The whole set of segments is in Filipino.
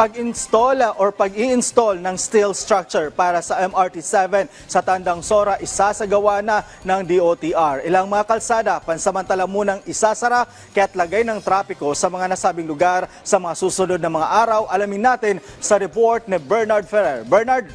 Pag-i-install ng steel structure para sa MRT-7 sa Tandang Sora isasagawa na ng DOTR. Ilang mga kalsada pansamantala munang isasara kaya't lagay ng trapiko sa mga nasabing lugar sa mga susunod na mga araw. Alamin natin sa report ni Bernard Ferrer. Bernard?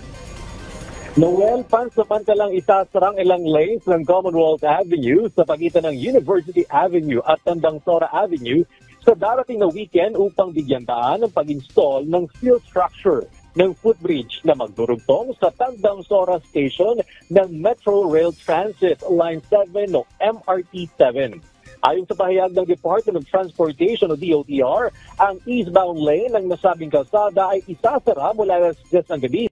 Noel, pansamantalang isasarang ilang lanes ng Commonwealth Avenue sa pagitan ng University Avenue at Tandang Sora Avenue sa darating na weekend upang bigyan daan ng pag-install ng steel structure ng footbridge na magdurugtong sa Tandang Sora Station ng Metro Rail Transit Line 7 o MRT-7. Ayon sa pahayag ng Department of Transportation o DOTR, ang eastbound lane ng nasabing kalsada ay isasara mula alas 10 ng gabi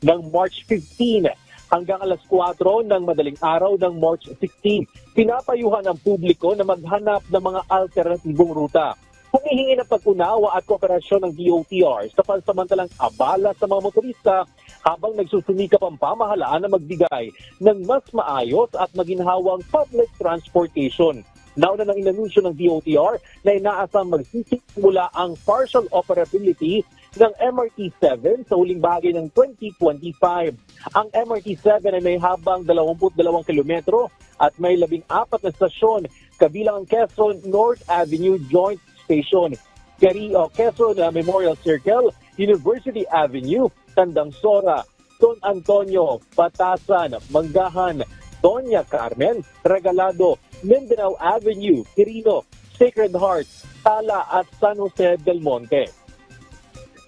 ng March 15 hanggang alas 4 ng madaling araw ng March 16. Pinapayuhan ang publiko na maghanap ng mga alternatibong ruta. Humihingi ng pag-unawa at kooperasyon ng DOTR sa pansamantalang abala sa mga motorista habang nagsusumikap ang pamahalaan na magbigay ng mas maayos at maginhawang public transportation. Nauna nang inanunsyo ng DOTR na inaasang magsisimula ang partial operability ng MRT-7 sa huling bahagi ng 2025. Ang MRT-7 ay may habang 22 kilometro at may 14 na stasyon kabilang ang Quezon North Avenue Joint Station, Quezon Memorial Circle, University Avenue, Tandang Sora, San Antonio, Batasan, Manggahan, Doña Carmen, Regalado, Mindanao Avenue, Quirino, Sacred Heart, Tala at San Jose del Monte.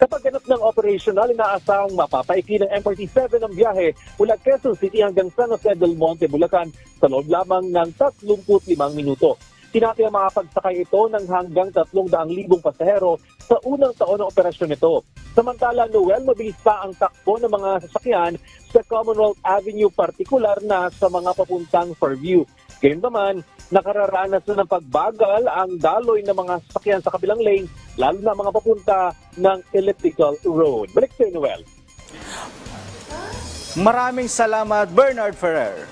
Kapag ganap ng operational, inaasahang mapapaikli ng MRT-7 ang biyahe mula Quezon City hanggang San Jose del Monte, Bulacan sa loob lamang ng 35 minuto. Tinatayang makapagsakay ito ng hanggang 300,000 pasahero sa unang taon ng operasyon nito. Samantala, Noel, mabilis pa ang takbo ng mga sasakyan sa Commonwealth Avenue, partikular na sa mga papuntang Fairview. Gayun naman, nakararanas na ng pagbagal ang daloy ng mga sasakyan sa kabilang lane, lalo na mga papunta ng elliptical road. Balik sa Noel. Maraming salamat, Bernard Ferrer.